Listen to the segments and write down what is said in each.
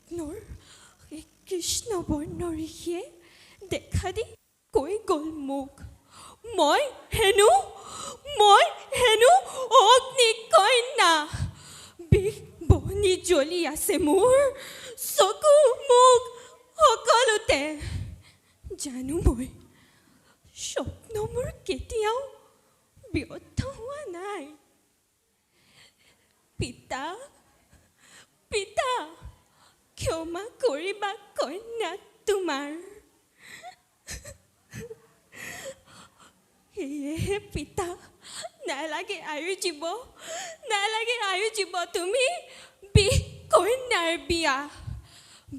স্বপ্নৰ এই কৃষ্ণবৰ্ণৰ ঋষিয়ে দেখা দি কৈ গ'ল মোক, মই হেনো অগ্নিকন্যা। বিষ বনি জ্বলি আছে মোৰ চকু মুখ সকলোতে। জানো মই স্বপ্ন মোৰ কেতিয়াও ব্যৰ্থ হোৱা নাই। পিতা পিতা ক্ষমা কৰিবা কন্যা তোমাৰ। সেয়েহে পিতা নালাগে আয়ু জীৱ তুমি বিষ কন্যাৰ বিয়া।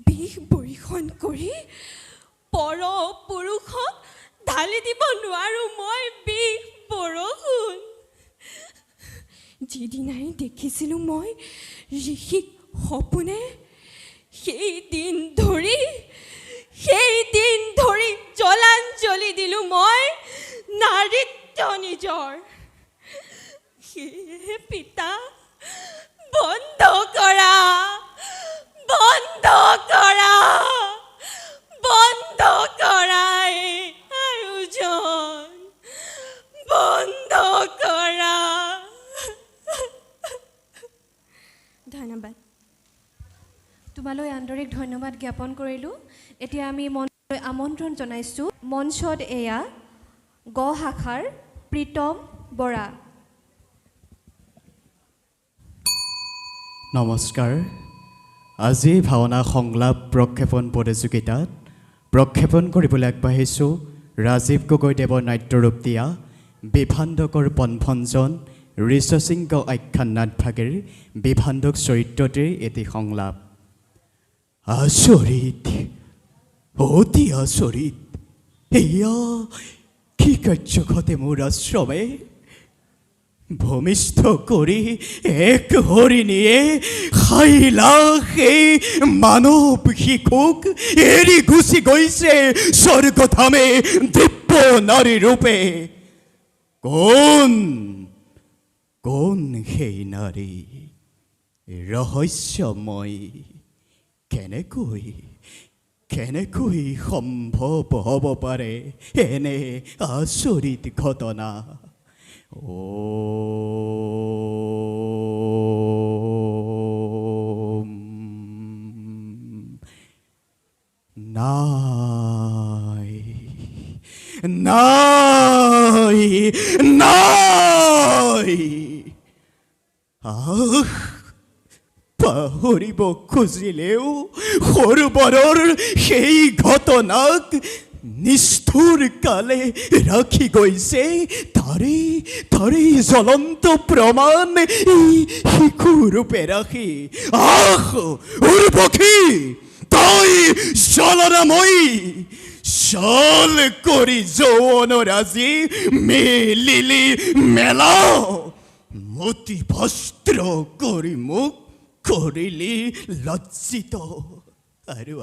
বিষ বৰিষণ কৰি পৰ পুৰুষক ঢালি দিব নোৱাৰোঁ মই বিষ বৰষুণ। যিদিনাই দেখিছিলোঁ মই ঋষিক সপোনে, সেই দিন ধৰি জলাঞ্জলি দিলোঁ মই নাৰীত্ব নিজৰ। সেয়েহে পিতা বন্ধ কৰা এই আয়োজন, বন্ধ কৰা। ধন্যবাদ। তোমালৈ আন্তৰিক ধন্যবাদ জ্ঞাপন কৰিলোঁ। এতিয়া আমি মঞ্চলৈ আমন্ত্ৰণ জনাইছোঁ। মঞ্চত এয়া গ শাখাৰ প্ৰীতম বৰা। নমস্কাৰ। আজি ভাওনা সংলাপ প্ৰক্ষেপণ প্ৰতিযোগিতাত প্ৰক্ষেপণ কৰিবলৈ আগবাঢ়িছোঁ ৰাজীৱ গগৈদেৱৰ নাট্যৰূপ দিয়া বিভাণ্ডকৰ পনভঞ্জন ঋষসিংহ আখ্যান নাটভাগেৰ বিভাণ্ডক চৰিত্ৰটিৰ এটি সংলাপ। আচৰিত, অতি আচৰিত, এয়া কি কাৰ্য ঘটে মোৰ আশ্ৰমে। ভূমিষ্ঠ কৰি এক হৰিণীয়ে খাইলা সেই মানৱ শিশুক এৰি গুচি গৈছে স্বৰ্গধামে দিব্য নাৰী ৰূপে। কোন সেই নাৰী? ৰহস্যময়। কেনেকৈ সম্ভৱ হ'ব পাৰে এনে আচৰিত ঘটনা? নাই। পাহৰিব খুজিলেও সৰোবৰৰ সেই ঘটনাক নিষ্ঠুৰ কালে ৰাখি গৈছে তাৰে জ্বলন্ত প্ৰমাণ এই শিশুৰূপে ৰাখি। উৰ্বশী, তই জ্বলনাময়ী, চল কৰি যৌৱনৰাজি মেলিলি মেলা। মতি ভস্ত্ৰ কৰি মোক কৰিলি লজ্জিত। আৰু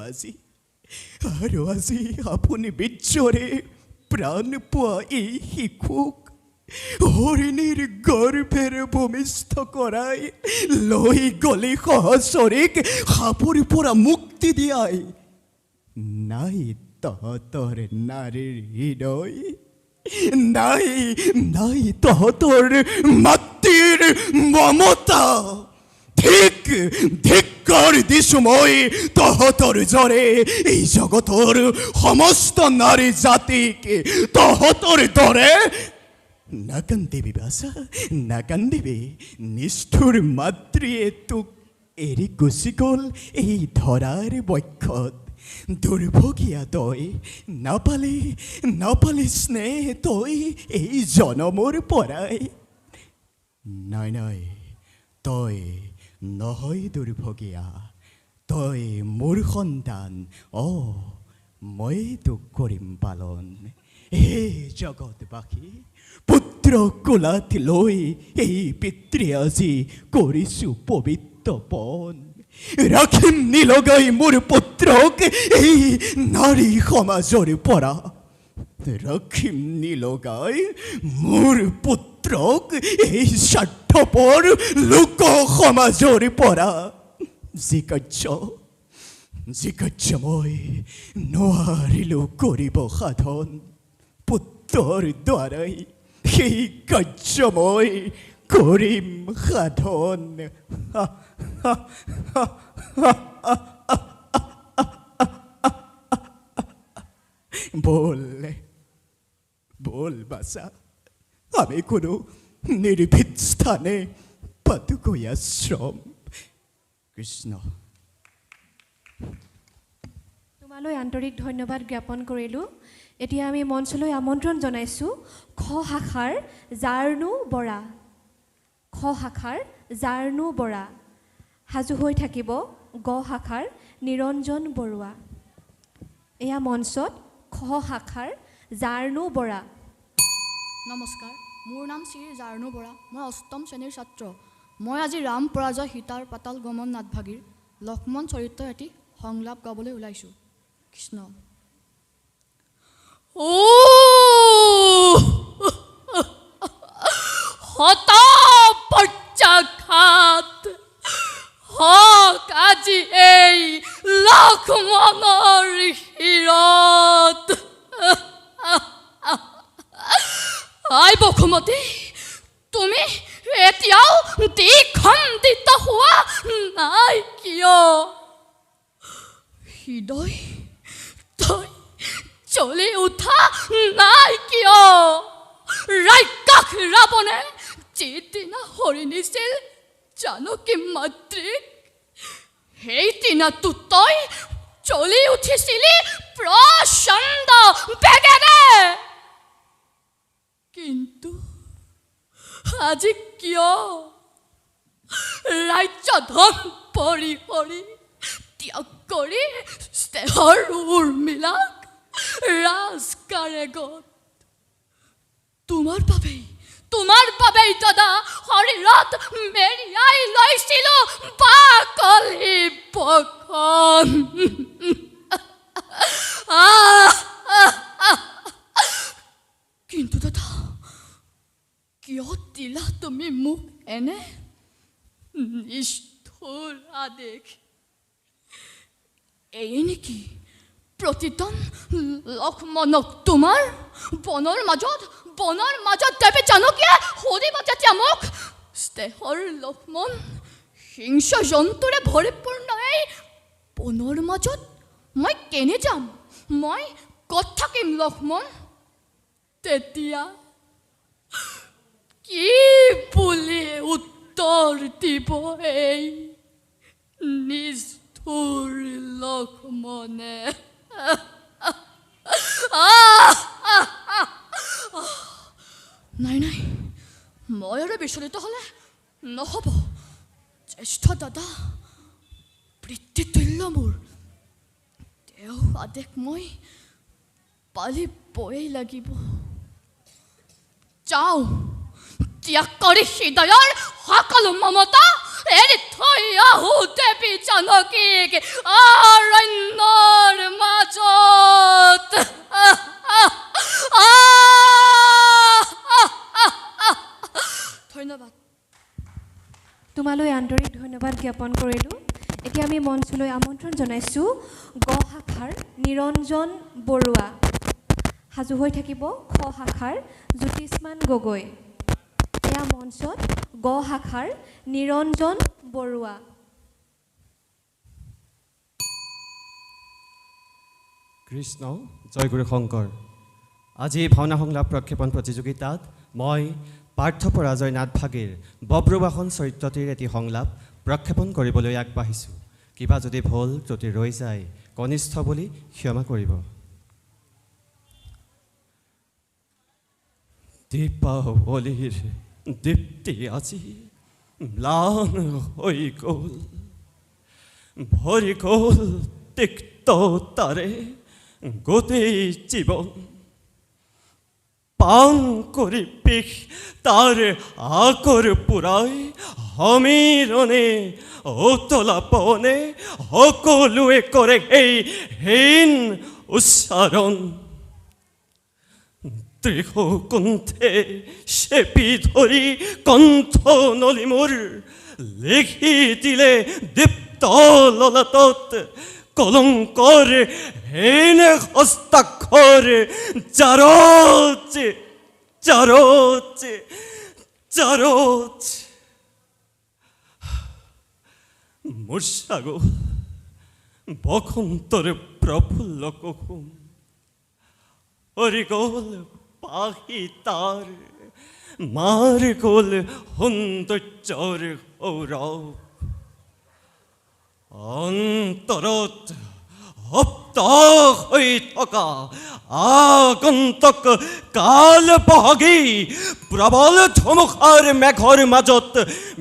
আজি আপুনি বীৰ্যৰে প্ৰাণ পোৱা এই শিশুক হৰিণীৰ গৰ্ভেৰে ভূমিষ্ঠ কৰাই লৈ গলি সহচৰীক সাপৰ পৰা মুক্তি দিয়াই। নাই তহঁতৰ নাৰীৰ হৃদয়, নাই তহঁতৰ মাতৃৰ মমতা। ধিক্কাৰ দিছোঁ মই তহঁতৰ জৰে এই জগতৰ সমস্ত নাৰী জাতিক তহঁতৰ দৰে। নাকান্দিবি বাছা, নাকান্দিবি। নিষ্ঠুৰ মাতৃয়ে তোক এৰি গুচি গ'ল এই ধৰাৰ বক্ষত। দুৰ্ভগীয়া তই, নাপালি স্নেহ তই এই জনমৰ পৰাই। নাই, তই নহয় দুৰ্ভগীয়া, তই মোৰ সন্তান। মই তোক কৰিম পালন। হে জগতবাসী, পুত্ৰ কোলাত লৈ এই পিতৃ আজি কৰিছোঁ পবিত্ৰপণ। ৰাখিম নিলগাই মোৰ পুত্ৰক এই নাৰী সমাজৰ পৰা। ৰাখিম নিলগাই মোৰ পুত্ৰক এই স্বাৰ্থপৰ লোক সমাজৰ পৰা। যি কাৰ্য যি কাৰ্য মই নোৱাৰিলোঁ কৰিব সাধন, পুত্ৰৰ দ্বাৰাই সেই কাৰ্য মই কৰিম সাধন। বল বল বাছা, আমি কোনো নিৰ্ভীত স্থানে পাতোগৈ আশ্ৰম। কৃষ্ণ। তোমালৈ আন্তৰিক ধন্যবাদ জ্ঞাপন কৰিলোঁ। এতিয়া আমি মঞ্চলৈ আমন্ত্ৰণ জনাইছোঁ খ শাখাৰ জাৰ্ণু বৰা। খ শাখাৰ জাৰ্ণু বৰা। সাজু হৈ থাকিব গ শাখাৰ নিৰঞ্জন বৰুৱা। এয়া মঞ্চত খ শাখাৰ জাৰ্ণু বৰা। নমস্কাৰ, মোৰ নাম শ্ৰী জাৰ্ণু বৰা। মই অষ্টম শ্ৰেণীৰ ছাত্ৰ। মই আজি ৰাম পৰাজয় সীতাৰ পাতাল গমন নাটভাগীৰ লক্ষ্মণ চৰিত্ৰৰ এটি সংলাপ গাবলৈ ওলাইছোঁ। কৃষ্ণ। হতাপৰ্যাঘাত হক আজি এই লক্ষ্মণৰ শিৰত। আই বসুমতী, তুমি এতিয়াও দ্বিখণ্ডিত হোৱা নাই কিয়? হৃদয় তই জ্বলি উঠা নাই কিয়? ৰাক্ষস ৰাৱণে যিদিনা হৰি নিছিল জানকী মাতৃক, সেইদিনাতো তই জ্বলি উঠিছিলি প্ৰচণ্ড বেগেৰে। কিন্তু আজি কিয় ৰাজ্যধন পৰিহৰি ত্যাগ কৰি স্নেহৰ উৰ্মিলাক ৰাজকাৰেগত তোমাৰ বাবেই দাদা শৰীৰত মেৰিয়াই লৈছিলোঁ বাকলি বখন। কিন্তু দাদা, কিয় দিলা তুমি মোক এনে নিষ্ঠুৰ আদেশ? এই নেকি প্ৰতিজন লক্ষ্মণক তোমাৰ বনৰ মাজত দেৱী জানকীয়ে সুধিব যেতিয়া মোক, স্নেহৰ লক্ষ্মণ হিংস্ৰ জন্তুৰে ভৰিপূৰ্ণ এই বনৰ মাজত মই কেনে যাম? মই ক'ত থাকিম লক্ষ্মণ? তেতিয়া কি বুলি উত্তৰ দিব এই নিষ্ঠুৰ লক্ষ্মণে? নাই, মই আৰু বিচলিত হ'লে নহ'ব। জ্যেষ্ঠ দাদা পিতৃতুল্য মোৰ, তেওঁ আদেশ মই পালিবই লাগিব। যাওঁ, ত্যাগ কৰি হৃদয়ৰ সকলো মমতা এৰি থৈ আহোঁ দেৱী জানকীক অৰণ্যৰ মাজত। ধন্যবাদ। তোমালৈ আন্তৰিক ধন্যবাদ জ্ঞাপন কৰিলোঁ। এতিয়া আমি মঞ্চলৈ আমন্ত্ৰণ জনাইছোঁ গ শাখাৰ নিৰঞ্জন বৰুৱা। সাজু হৈ থাকিব খ শাখাৰ জ্যোতিষ্মান গগৈ। এয়া মঞ্চত গ শাখাৰ নিৰঞ্জন বৰুৱা। কৃষ্ণ জয় গুৰু শংকৰ। আজি ভাওনা সংলাপ প্ৰক্ষেপণ প্ৰতিযোগিতাত মই পাৰ্থ পৰাজয় নাটভাগীৰ বব্ৰুবাহন চৰিত্ৰটিৰ এটি সংলাপ প্ৰক্ষেপণ কৰিবলৈ আগবাঢ়িছোঁ। কিবা যদি ভুল ত্ৰুটি ৰৈ যায় কনিষ্ঠ বুলি ক্ষমা কৰিব। দীপাৱলীৰ দীপ্তি আজি ম্লান হৈ গ'ল, ভৰি গ'ল তিক্ততাৰে গোটেই জীৱন। পান কৰি পিষ তাৰ আকৰ পুৰাই সমীৰণে অতলা পৱনে সকলোৱে কৰে সেই হীন উচ্চাৰণ। ত্ৰিশকুণ্ঠে চেপি ধৰি কণ্ঠ নলি মোৰ লিখি দিলে দীপ্ত ললাটত কলঙ্কৰ হেনে হস্তাক্ষৰ জাৰচে জাৰচে জাৰচে মোৰ সাগৰ বসন্তৰ প্ৰফুল্ল কুসুম হৰি গ'ল পাহি তাৰ মাৰ গ'ল সৌন্দৰ্যৰ সৌৰভ অন্তৰত সপ্তাহ হৈ থকা আগন্তক কাল বহাগী প্ৰবল ধুমুহাৰ মেঘৰ মাজত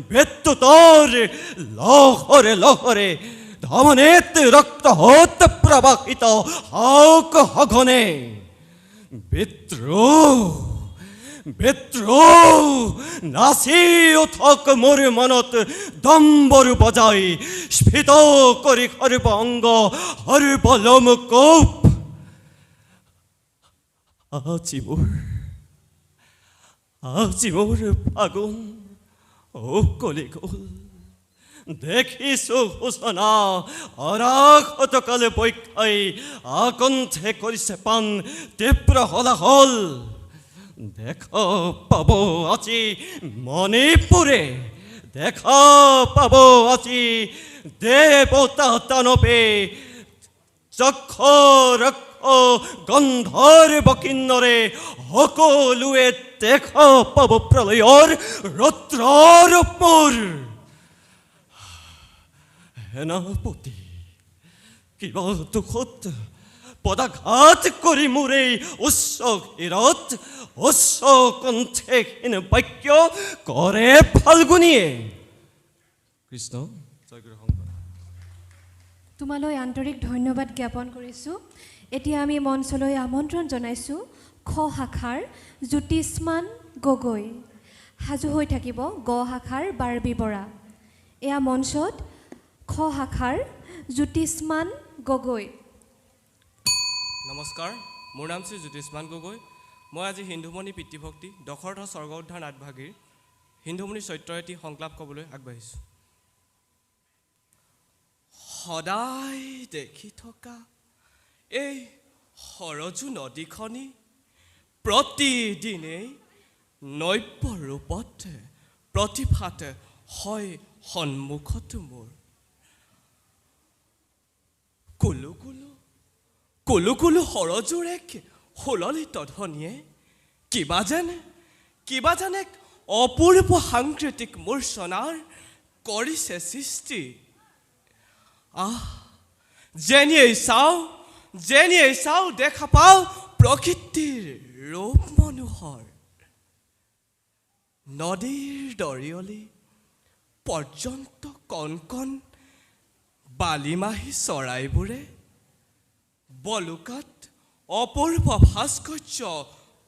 বিদ্যুতৰ লহৰে লহৰে ধমনীত ৰক্তহত প্ৰবাহিত হওক সঘনে বিদ্ৰোহ বিদ্ৰোহ নাচি উঠক মোৰ মনত দম্বৰু বজাই স্ফীত কৰি সৰ্বাংগ সৰ্বলম কোপ আজি মোৰ ফাগুন উকলি গ'ল দেখিছো সূচনা অৰাঘতকালে বৈক্ষাই আকণ্ঠে কৰিছে পাণ তীব্ৰ হলাহল দেখা পাব আজি মণিপুৰে দেখা পাব আজি দেৱতা দানৱে যক্ষ ৰক্ষ গন্ধৰ্ব কিন্নৰে সকলোৱে দেখা পাব প্ৰলয়ৰ ৰৌদ্ৰৰূপৰ সেনাপতি কিবা দুখত পদাঘাত কৰি মোৰে উচ্চ শিৰত উচ্চ কণ্ঠেহীন বাক্য কৰে ফাল্গুনীয়ে কৃষ্ণ জয়গুৰু শংকৰ তোমালৈ আন্তৰিক ধন্যবাদ জ্ঞাপন কৰিছোঁ এতিয়া আমি মঞ্চলৈ আমন্ত্ৰণ জনাইছোঁ খ শাখাৰ জ্যোতিষ্মান গগৈ সাজু হৈ থাকিব গ শাখাৰ বাৰ্বী বৰা এয়া মঞ্চত খ শাখাৰ জ্যোতিষ্মান গগৈ নমস্কাৰ মোৰ নাম শ্ৰী জ্যোতিষ্মান গগৈ মই আজি হিন্দুমণি পিতৃভক্তি দশৰথ স্বৰ্গ উদ্ধাৰ নাটভাগীৰ হিন্দুমণি চৰিত্ৰৰ এটি সংলাপ ক'বলৈ আগবাঢ়িছোঁ সদায় দেখি থকা এই সৰজু নদীখনি প্ৰতিদিনেই নব্য ৰূপত প্ৰতিভাত হয় সন্মুখত মোৰ কুলু কুলু কুলু কুলু সৰজুৰ এক সুললিত ধ্বনিয়ে কিবা যেন অপূৰ্ব সাংস্কৃতিক মূৰ্ছনাৰ কৰিছে সৃষ্টি যেনিয়েই চাওঁ দেখা পাওঁ প্ৰকৃতিৰ ৰূপ মনোহৰ নদীৰ দৰিয়লি পৰ্যন্ত কণ কণ বালিমাহী চৰাইবোৰে বলুকাত অপূৰ্ব ভাস্কৰ্য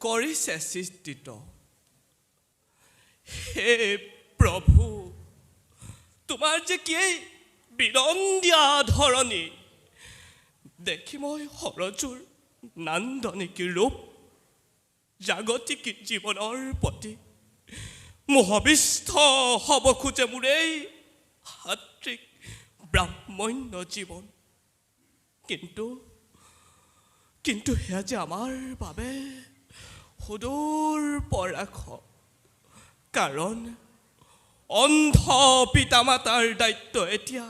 কৰিছে সৃষ্টিত হে প্ৰভু তোমাৰ যে কি বিৰঙ্গীয়া ধৰণী দেখি মই সৰজুৰ নান্দনিক ৰূপ জাগতিক জীৱনৰ প্ৰতি মোহবিষ্ট হ'ব খোজে মোৰ এই সাত্বিক ব্ৰাহ্মণ্য জীৱন কিন্তু সেয়া যে আমাৰ বাবে সুদূৰ পৰাশ কাৰণ অন্ধ পিতামাতাৰ দায়িত্ব এতিয়া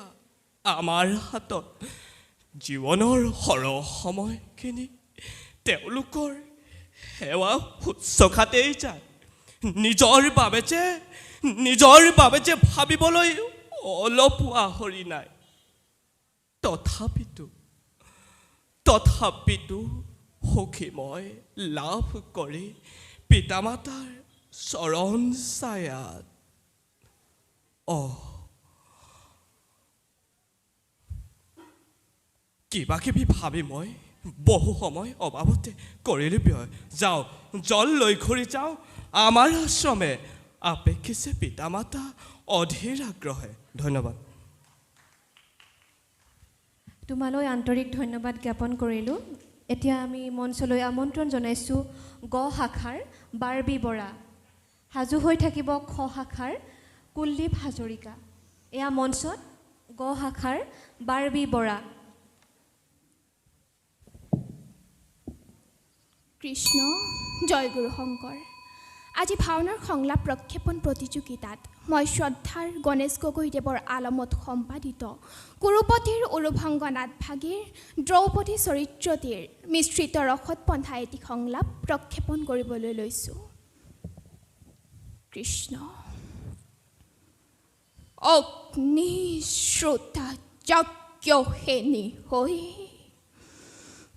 আমাৰ হাতত জীৱনৰ সৰহ সময়খিনি তেওঁলোকৰ সেৱা শুশ্ৰূষাতেই যায় নিজৰ বাবে যে ভাবিবলৈ অলপো আহৰি নাই তথাপিতো সুখী মই লাভ কৰি পিতামাতাৰ চৰণ ছায়াত কিবা কিবি ভাবি মই বহু সময় অভাৱতে কৰিলোঁ ব্যয় যাওঁ জল লৈ ঘূৰি যাওঁ আমাৰ আশ্ৰমে আপেক্ষিছে পিতামাতা অধীৰ আগ্ৰহে ধন্যবাদ তোমালৈ আন্তৰিক ধন্যবাদ জ্ঞাপন কৰিলোঁ এতিয়া আমি মঞ্চলৈ আমন্ত্ৰণ জনাইছোঁ গ শাখাৰ বাৰ্বী বৰা সাজু হৈ থাকিব খ শাখাৰ কুলদীপ হাজৰিকা এয়া মঞ্চত গ শাখাৰ বাৰ্বী বৰা কৃষ্ণ জয়গুৰু শংকৰ আজি ভাওনাৰ সংলাপ প্ৰক্ষেপণ প্ৰতিযোগিতাত মই শ্ৰদ্ধাৰ গণেশ গগৈদেৱৰ আলমত সম্পাদিত কুৰুপতিৰ উৰুভংগনাথ ভাগীৰ দ্ৰৌপদী চৰিত্ৰটিৰ মিশ্ৰিত ৰসত বন্ধা এটি সংলাপ প্ৰক্ষেপণ কৰিবলৈ লৈছোঁ। কৃষ্ণ অগ্নিশ্ৰুতা যজ্ঞহেনি হৈ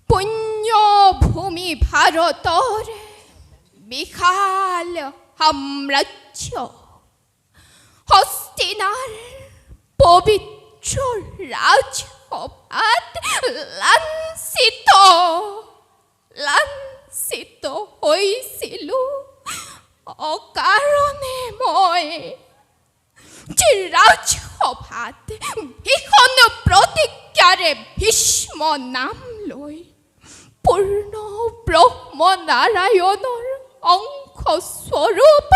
পুণ্যভূমি ভাৰতৰ বিশাল সাম্ৰাজ্য হস্তিনাৰ পবিত্ৰ ৰাজসভাত লাঞ্ছিত হৈছিলোঁ অকাৰণে মই যে ৰাজসভাত ভীষণ প্ৰতিজ্ঞাৰে ভীষ্ম নাম লৈ পূৰ্ণ ব্ৰহ্ম নাৰায়ণৰ অংশস্বৰূপ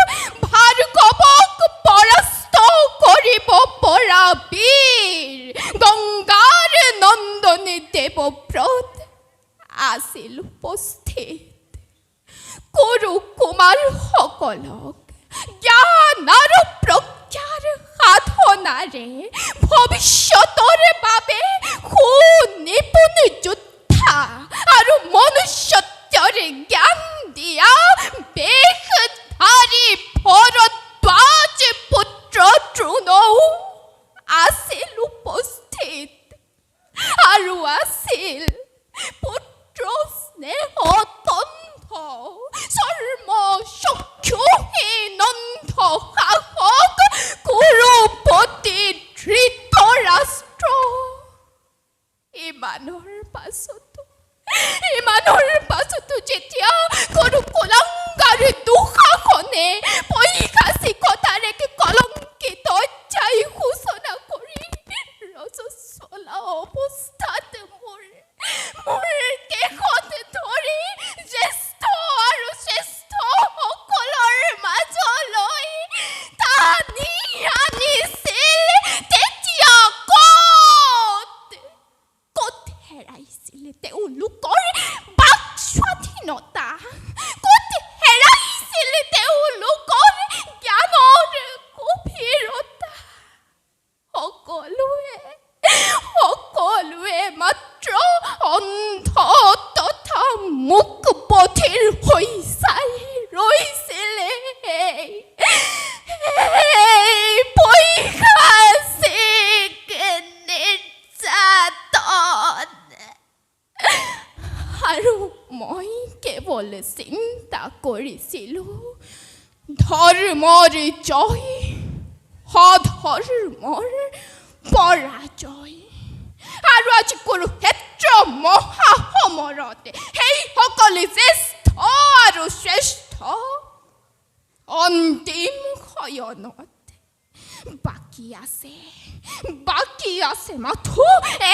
ভাৰ্গৱক পৰাস্ত কৰিব পৰা বীৰ গংগাৰ নন্দনী দেৱব্ৰত আছিল উপস্থিত। কুৰু কুমাৰসকলক জ্ঞান আৰু প্ৰজ্ঞাৰ সাধনাৰে ভৱিষ্যতৰ বাবে সুনিপুণ যোদ্ধা আৰু মনুষ্যত্বৰে জ্ঞান দিয়া বেশধাৰী ভৰদ্বাজ পুত্ৰ দ্ৰোণও আছিল উপস্থিত আৰু আছিল পুত্ৰ স্নেহতন্থ চৰ্ম চক্ষুহীন অন্ধ শাসক কুৰুপতি ধৃতৰাষ্ট্ৰ। ইমানৰ পাছতো যেতিয়া কোনো কুলাংগাৰ দুঃশাসনে পৈশাচিকতাৰে কলংকিত অধ্যায় সূচনা কৰি ৰজস্বলা অৱস্থাত মোৰ কেশত ধৰি জ্যেষ্ঠ আৰু শ্ৰেষ্ঠ সকলৰ মাজলৈ টানি আনিছিল, তেতিয়া ক'ত হেৰাইছিল তেওঁলোকৰ বাক স্বাধীনতা? ক'ত হেৰাইছিল তেওঁলোকৰ জ্ঞানৰ গভীৰতা? সকলোৱে মাত্ৰ অন্ধ তথা মুক বধিৰ হৈ চাই ৰৈছিলে। পৈশাচিক নিৰ্যাতন আৰু মই কেৱল চিন্তা কৰিছিলোঁ ধৰ্মৰ জয় সধৰ্মৰ পৰাজয়। আৰু আজি কুৰুক্ষেত্ৰ মহাসমৰত সেইসকল জ্যেষ্ঠ আৰু শ্ৰেষ্ঠ অন্তিম শয়নত বাকী আছে মাথো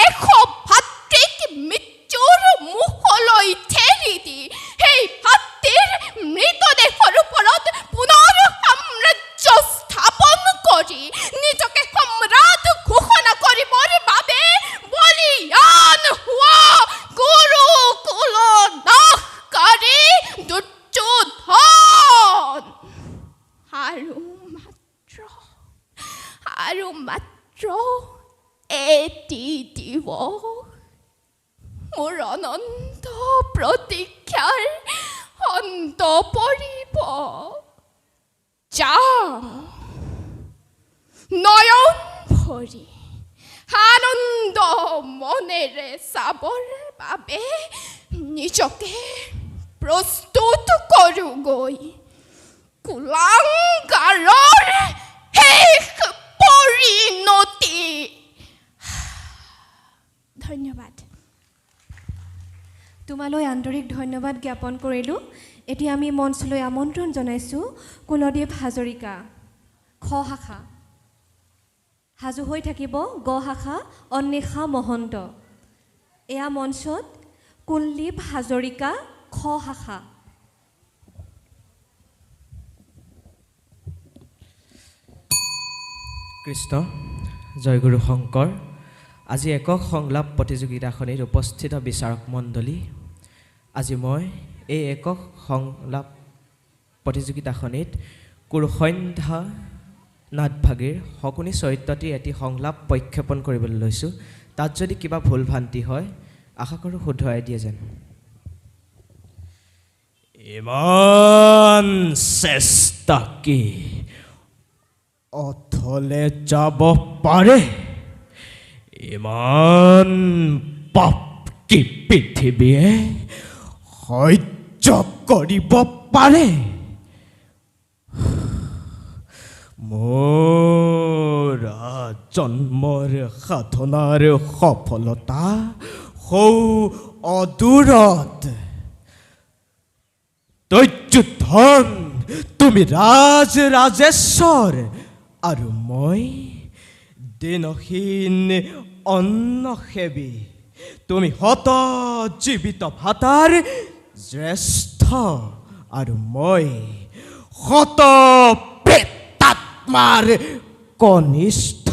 এশ ভাতৃক মৃত্যুৰ মুখলৈ ঠেলি দি সেই ভাতৃৰ মৃতদেহৰ ওপৰত পুনৰ সাম্ৰাজ্য স্থাপন কৰি নিজকে সম্ৰাট ঘোষণা কৰিবৰ বাবে বলিয়ান হোৱা গুৰুকুল নাশকাৰী দুৰ্যোধন। আৰু মাত্ৰ এটি দিৱস মোৰ অনন্ত প্ৰতীক্ষাৰ অন্ত পৰিব। যাওঁ নয়ন ভৰি আনন্দ মনেৰে চাবৰ বাবে নিজকে প্ৰস্তুত কৰোঁগৈ কুলাংগাৰৰ শেষ পৰিণতি। ধন্যবাদ। তোমালৈ আন্তৰিক ধন্যবাদ জ্ঞাপন কৰিলোঁ। এতিয়া আমি মঞ্চলৈ আমন্ত্ৰণ জনাইছোঁ কুলদীপ হাজৰিকা খ শাখা। সাজু হৈ থাকিব গ শাখা অন্বেষা মহন্ত। এয়া মঞ্চত কুলদীপ হাজৰিকা খ শাখা। কৃষ্ণ জয়গুৰু শংকৰ। আজি একক সংলাপ প্ৰতিযোগিতাখনিত উপস্থিত বিচাৰক মণ্ডলী, আজি মই এই একক সংলাপ প্ৰতিযোগিতাখনিত কুৰুসন্ধ্যা নাটভাগীৰ শকুনি চৰিত্ৰটিৰ এটি সংলাপ প্ৰক্ষেপণ কৰিবলৈ লৈছোঁ। তাত যদি কিবা ভুল ভ্ৰান্তি হয় আশা কৰোঁ শুধৰাই দিয়ে যেন। ইমান চেষ্টা কি অথলে যাব পাৰে? ইমান পাপ কি পৃথিৱীয়ে সহ্য কৰিব পাৰে? মোৰ জন্মৰ সাধনাৰ সফলতা সৌ অদূৰত। দৈত্যুধন, তুমি ৰাজেশ্বৰ আৰু মই দিনহীন অন্নসেৱী। তুমি হত জীৱিত ভাতাৰ জ্যেষ্ঠ আৰু মই হত প্ৰেতাত্মাৰ কনিষ্ঠ।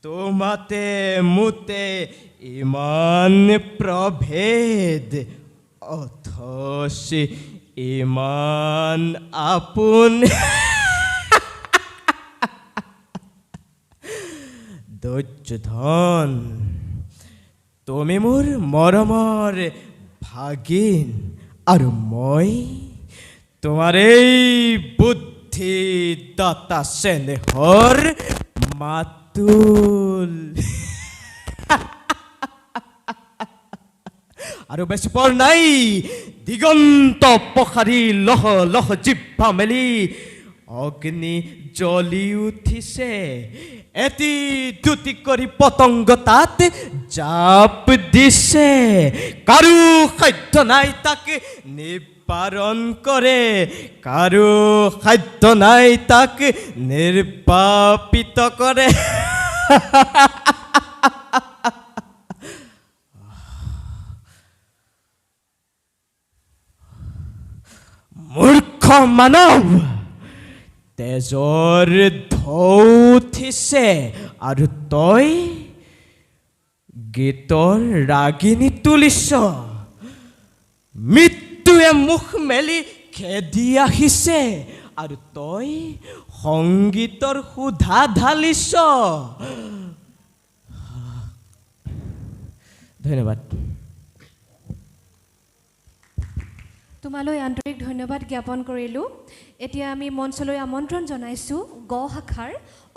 তোমাতে মোতে ইমান প্ৰভেদ, অথচ ইমান আপোন। দৈত্যধন, তুমি মোৰ মৰমৰ ভাগিন আৰু মই তোমাৰ এই বুদ্ধিদাতা চেনেহৰ মাতুল। আৰু বেছি পৰ নাই, দিগন্ত পখাৰি লহ লহ জিভা মেলি অগ্নি জ্বলি উঠিছে। এটি দুটি কৰি পতংগ তাত জাপ দিছে। কাৰো সাধ্য নাই তাক নিবাৰণ কৰে, কাৰো সাধ্য নাই তাক নিৰ্বাপিত কৰে। মূৰ্খ মানৱ, তেজৰ ঢৌ উঠিছে আৰু তই গীতৰ ৰাগিনী তুলিছ। মৃত্যুৱে মুখ মেলি খেদি আহিছে আৰু তই সংগীতৰ সুধা ঢালিছ। ধন্যবাদ। তোমালৈ আন্তৰিক ধন্যবাদ জ্ঞাপন কৰিলোঁ। এতিয়া আমি মঞ্চলৈ আমন্ত্ৰণ জনাইছোঁ গ শাখাৰ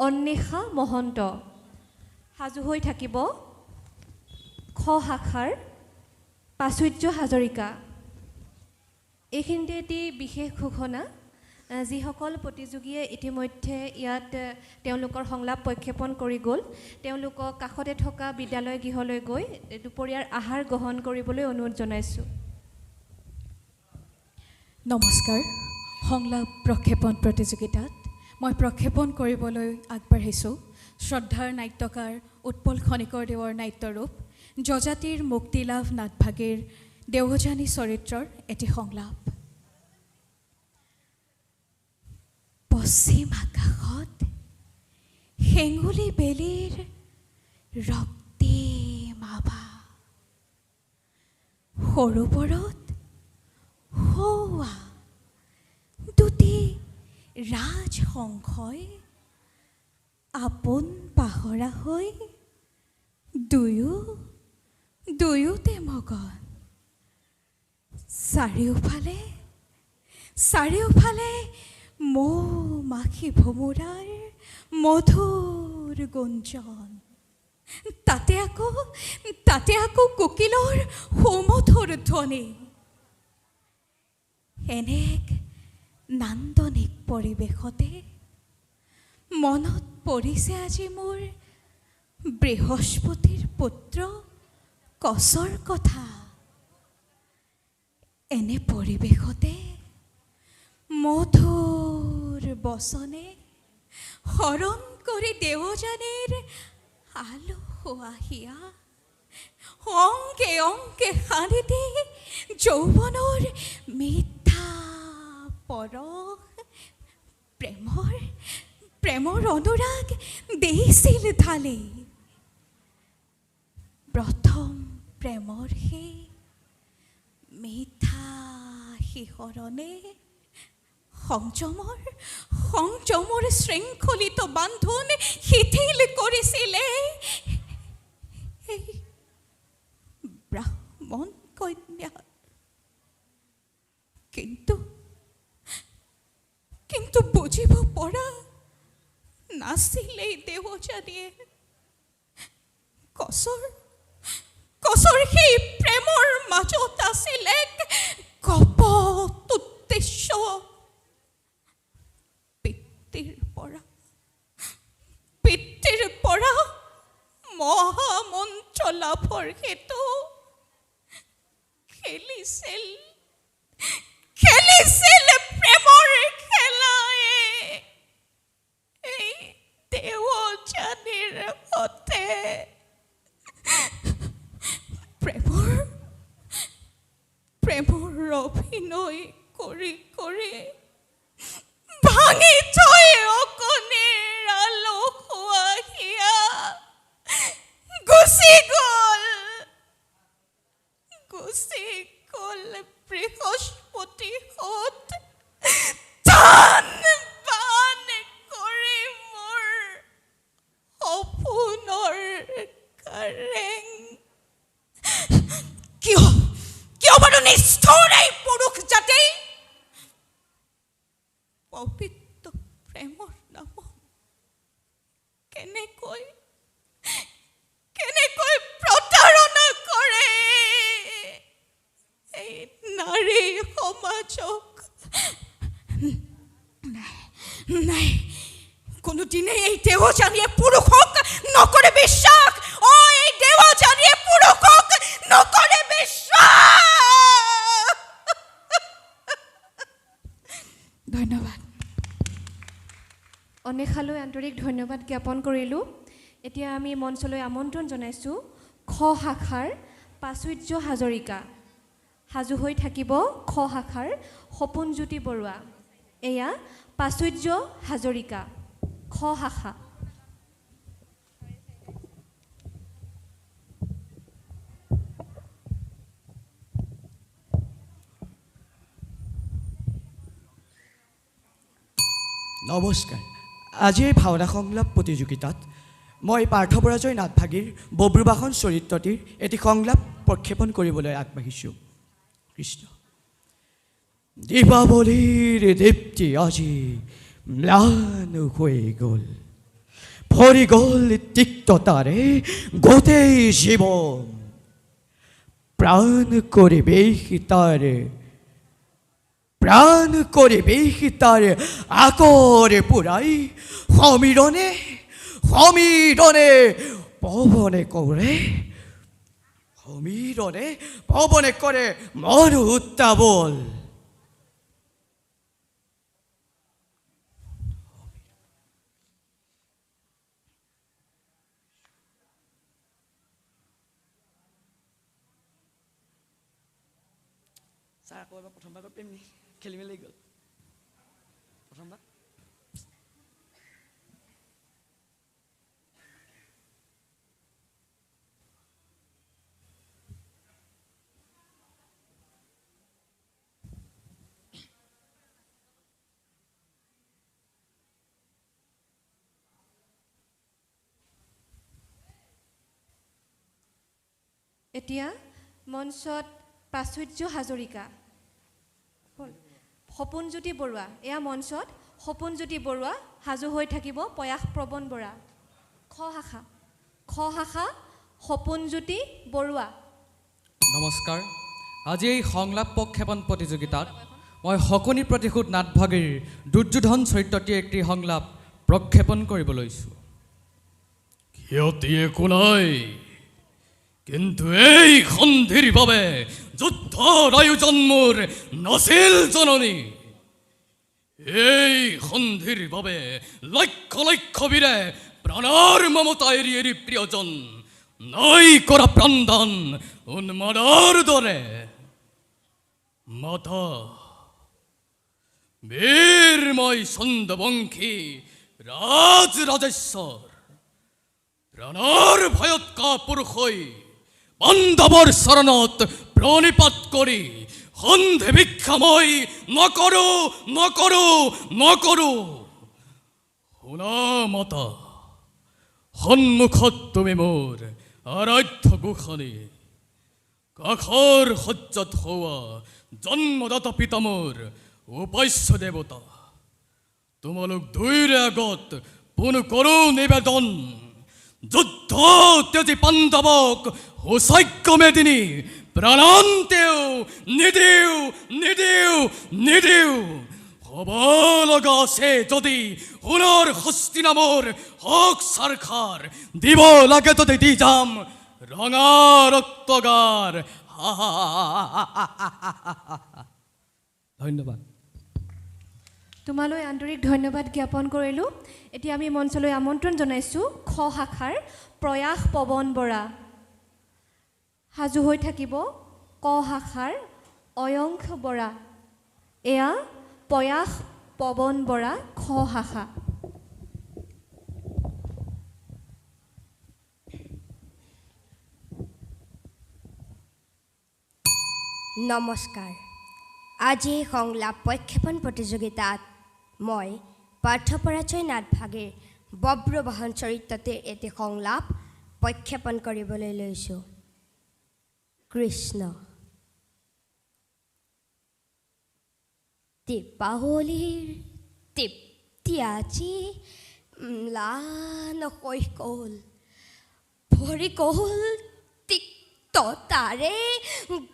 অন্বেষা মহন্ত। সাজু হৈ থাকিব খ শাখাৰ প্ৰাচুৰ্য হাজৰিকা। এইখিনিতে এটি বিশেষ ঘোষণা, যিসকল প্ৰতিযোগীয়ে ইতিমধ্যে ইয়াত তেওঁলোকৰ সংলাপ প্ৰক্ষেপণ কৰি গ'ল, তেওঁলোকক কাষতে থকা বিদ্যালয় গৃহলৈ গৈ দুপৰীয়াৰ আহাৰ গ্ৰহণ কৰিবলৈ অনুৰোধ জনাইছোঁ। নমস্কাৰ। সংলাপ প্ৰক্ষেপণ প্ৰতিযোগিতাত মই প্ৰক্ষেপণ কৰিবলৈ আগবাঢ়িছোঁ শ্ৰদ্ধাৰ নাট্যকাৰ উৎপল খনিকৰ দেৱৰ নাট্যৰূপ যজাতিৰ মুক্তিলাভ নাটভাগীৰ দেৱযানী চৰিত্ৰৰ এটি সংলাপ। পশ্চিম আকাশত হেঙুলি বেলিৰ ৰক্তিম আভা, সৰোবৰত সৌৱা দুটি ৰাজহংসই আপোন পাহৰা হৈ দুয়োতে মগন। চাৰিওফালে মৌ মাখি ভোমোৰাৰ মধুৰ গুঞ্জন। তাতে আকৌ কোকিলৰ সুমধুৰ ধ্বনি। এনেক নান্দনিক পৰিৱেশতে মনত পৰিছে আজি মোৰ বৃহস্পতিৰ পুত্ৰ কচৰ কথা। এনে পৰিৱেশতে মধুৰ বচনে হৰণ কৰি দেৱযানীৰ আলসুৱা হিয়া অংকে অংকে সানি দি যৌৱনৰ মিঠা পৰশ প্ৰেমৰ অনুৰাগ দিছিল ঢালি। প্ৰথম প্ৰেমৰ সেই মিঠা শিহৰণে সংযমৰ শৃংখলিত বান্ধোন শিথিল কৰিছিলে এই ব্ৰাহ্মণ কন্যা। কিন্তু বুজিব পৰা নাছিলে দেৱযানীয়ে কচৰ সেই প্ৰেমৰ মাজত আছিলে কপট উদ্দেশ্য। পিতৃৰ পৰা মহামন্ত্ৰ লাভৰ হেতু খেলিছিল প্ৰেমৰ খেলায়ে এই দেৱযানীৰ সতে। প্ৰেমৰ অভিনয় কৰি ভাঙি থৈ অকণিৰ আলসুৱাহিয়া গুচি গ'ল বৃহস্পতিহঁত টান বান কৰি মোৰ সপোনৰ কাৰেং। কিয় বাৰু নিষ্ঠুৰ এই পুৰুষ জাতি পবিত্ৰ প্ৰেমৰ নামত কেনেকৈ প্ৰতাৰণা কৰে এই নাৰী সমাজক। নাই কোনোদিনেই এই দেৱযানীয়ে পুৰুষক নকৰে বিশ্বাস। এই দেৱযানীয়ে পুৰুষক নকৰে বিশ্বাস। ধন্যবাদ। অনেশালৈ আন্তৰিক ধন্যবাদ জ্ঞাপন কৰিলোঁ। এতিয়া আমি মঞ্চলৈ আমন্ত্ৰণ জনাইছোঁ খ শাখাৰ প্ৰাচুৰ্য হাজৰিকা। সাজু হৈ থাকিব খ শাখাৰ সপোনজ্যোতি বৰুৱা। এয়া প্ৰাচুৰ্য হাজৰিকা খ শাখা। নমস্কাৰ। আজি এই ভাওনা সংলাপ প্ৰতিযোগিতাত মই পাৰ্থপৰাজয় নাথভাগীৰ বব্ৰুবাহন চৰিত্ৰটিৰ এটি সংলাপ প্ৰক্ষেপণ কৰিবলৈ আগবাঢ়িছোঁ। কৃষ্ণ। দীপাৱলীৰ দীপ্তি আজি ম্লান হৈ গ'ল, ভৰি গ'ল তিক্ততাৰে গোটেই জীৱন। প্ৰাণ কৰি বেশিতাৰ আকৰে পুৰাই সমীৰণে পৱনে কৰে মন উত্তাৱল। ছাৰ আকৌ এবাৰ প্ৰথমবাৰ পাৰিম নি? খেলি মেলি গ'ল প্ৰথমবাৰ। এতিয়া মঞ্চত প্ৰাচুৰ্য হাজৰিকা সপোনজ্যোতি বৰুৱা। এয়া মঞ্চত সপোনজ্যোতি বৰুৱা সাজু হৈ থাকিব প্ৰয়াস প্ৰৱণ বৰা। খ শাখা সপোনজ্যোতি বৰুৱা। নমস্কাৰ। আজি এই সংলাপ প্ৰক্ষেপণ প্ৰতিযোগিতাত মই শকুনি প্ৰতিশোধ নাথভাগীৰ দুৰ্যোধন চৰিত্ৰটিৰ একটি সংলাপ প্ৰক্ষেপণ কৰিব লৈছোঁ। ক্ষতি একো নাই, কিন্তু এই সন্ধিৰ বাবে যুদ্ধৰ আয়োজন মোৰ নাছিল জননী। এই সন্ধিৰ বাবে লক্ষ লক্ষ বীৰে প্ৰাণৰ মমতা এৰি প্ৰিয়জন নাই কৰা প্ৰাণদান উন্মাদৰ দৰে। মাতা বীৰময় ছন্দবংশী ৰাজেশ্বৰ প্ৰাণৰ ভয়ত কাপুৰুষ হৈ পাণ্ডৱৰ চৰণত প্ৰণিপাত কৰি সন্ধি ভিক্ষা মই নকৰোঁ নকৰোঁ নকৰোঁ। শুনা মাতা, সন্মুখত তুমি মোৰ আৰাধ্য গোসানী, কাষৰ সজ্জাত হোৱা জন্মদাতা পিতা মোৰ উপাস্য দেৱতা। তোমালোক দুইৰে আগত পুনঃ কৰোঁ নিবেদন, যুদ্ধ ত্যাজি পাণ্ডৱক সুচাগ্যমে দিনি প্ৰাণান্তেও নিদিওঁ নিদিওঁ নিদিওঁ। হ'ব লগা আছে যদি সোণৰ হস্তি নামৰ হক চাৰখাৰ, দিব লাগে যদি দি যাম ৰঙা ৰক্তগাৰ। ধন্যবাদ। তোমালৈ আন্তৰিক ধন্যবাদ জ্ঞাপন কৰিলোঁ। এতিয়া আমি মঞ্চলৈ আমন্ত্ৰণ জনাইছোঁ খ শাখাৰ প্ৰয়াস পৱন বৰা। সাজু হৈ থাকিব ক শাখাৰ অয়ংশ বৰা। এয়া প্ৰয়াস পৱন বৰা, খ শাখা। নমস্কাৰ। আজি সংলাপ প্ৰক্ষেপণ প্ৰতিযোগিতাত মই পাৰ্থপৰাজয় নাথভাগীৰ বব্ৰবাহন চৰিত্ৰতে এটি সংলাপ প্ৰক্ষেপণ কৰিবলৈ লৈছোঁ। কৃষ্ণ। দীপাৱলীৰ তৃপ্তি আজি ম্লান হৈ গ'ল, ভৰি গ'ল তিক্ততাৰে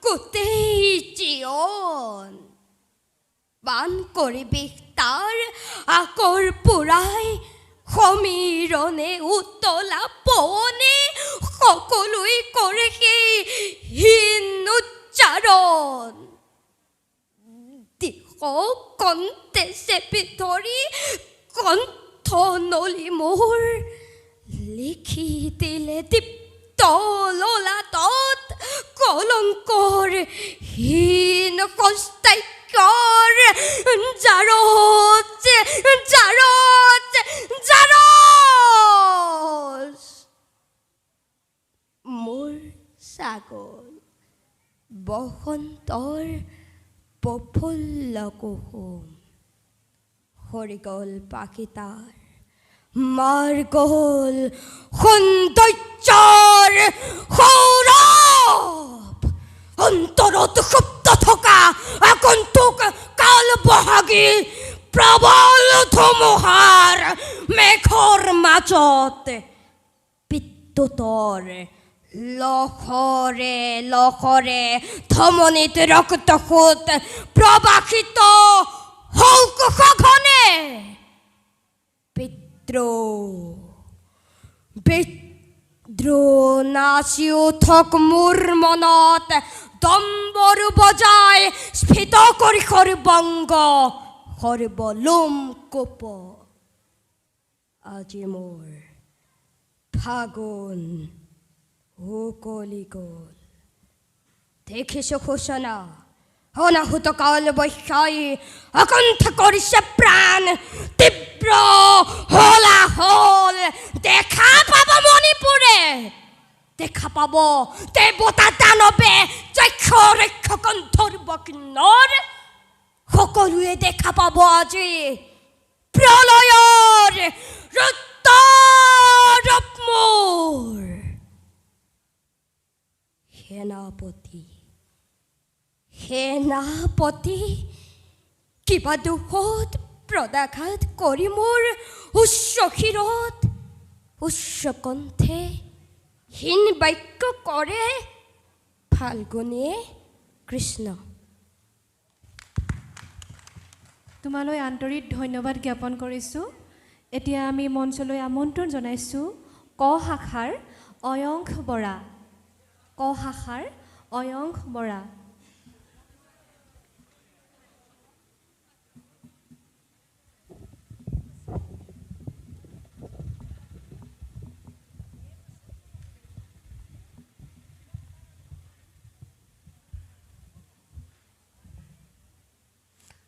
গোটেই জীৱন। বান কৰিবিষ তাৰ আকৰ পুৰাই, সমীৰণে উতলা পৱনে সকলোৱে কৰে সেই হীন উচ্চাৰণ। দিশ কণ্ঠে চেপি ধৰি কণ্ঠ নলি মোৰ লিখি দিলে দীপ্ত ললাটত কলংকৰ হীন কষ্টাক্যৰ জাৰত জাৰত জাৰত। মোৰ ছাগল বসন্তৰ প্ৰফুল্ল কুসুম, সৰি গ'ল পাখিতাৰ মাৰ গ'ল সৌন্দৰ্যৰ সৌৰভ। অন্তৰত সুপ্ত থকা আগন্তুক কাল বহাগী প্ৰবল ধুমুহাৰ মেঘৰ মাজত বিদ্যুতৰ লহৰে লহৰে ধমনীত ৰক্তসোত প্ৰবাহিত হওক সঘনে। বিদ্ৰোহ নাচি উঠক মোৰ মনত, দম্বৰু বজাই স্ফীত কৰি সৰ্বংগ সৰ্বলোম কোপ। আজি মোৰ ফাগুন উকলি গ'ল, দেখিছোঁ সূচনা অনাহুত কাল বৈশাই আকণ্ঠ কৰিছে প্ৰাণ তীব্ৰ হলাহল। দেখা পাব মণিপুৰে, দেখা পাব দেৱতা দানৱে যক্ষ ৰক্ষ গন্ধৰ্ব কিন্নৰ। সকলোৱে দেখা পাব আজি প্ৰলয়ৰ ৰুদ্ৰৰূপ মোৰ। সেনাপতি সেনাপতি কিবা দুখত প্ৰদাঘাত কৰি মোৰ উচ্চ শিৰত উচ্চ কণ্ঠে হীন বাক্য কৰে ফাল্গুনীয়ে কৃষ্ণ। তোমালৈ আন্তৰিক ধন্যবাদ জ্ঞাপন কৰিছোঁ। এতিয়া আমি মঞ্চলৈ আমন্ত্ৰণ জনাইছোঁ ক শাখাৰ অয়ংশ বৰা। ক শাখাৰ অয়ংশ বৰা।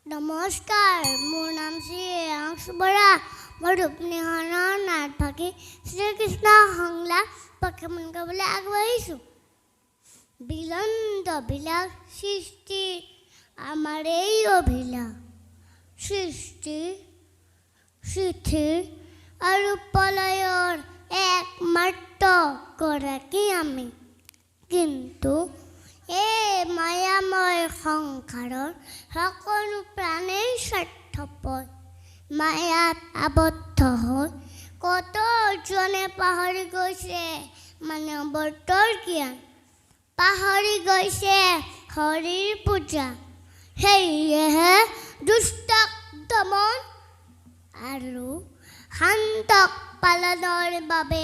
নমস্কাৰ, মোৰ নাম শ্ৰী অয়ংশ বৰা। মই ৰূপনীখনৰ নাটভাগী শ্ৰীকৃষ্ণ সংলাপ প্ৰক্ষেপণ কৰিবলৈ আগবাঢ়িছোঁ। বিলন্দ বিলাক সৃষ্টি আমাৰ এই অভিলাষ সৃষ্টি স্থিতিৰ আৰু প্ৰলয়ৰ একমাত্ৰ গৰাকী আমি কিন্তু এই মায়াময় সংসাৰৰ সকলো প্ৰাণেই স্বাৰ্থপৰ মায়াত আবদ্ধ হৈ কতজনে পাহৰি গৈছে মানৱতৰ জ্ঞান পাহৰি গৈছে হৰিৰ পূজা সেয়েহে দুষ্টক দমন আৰু শান্তক পালনৰ বাবে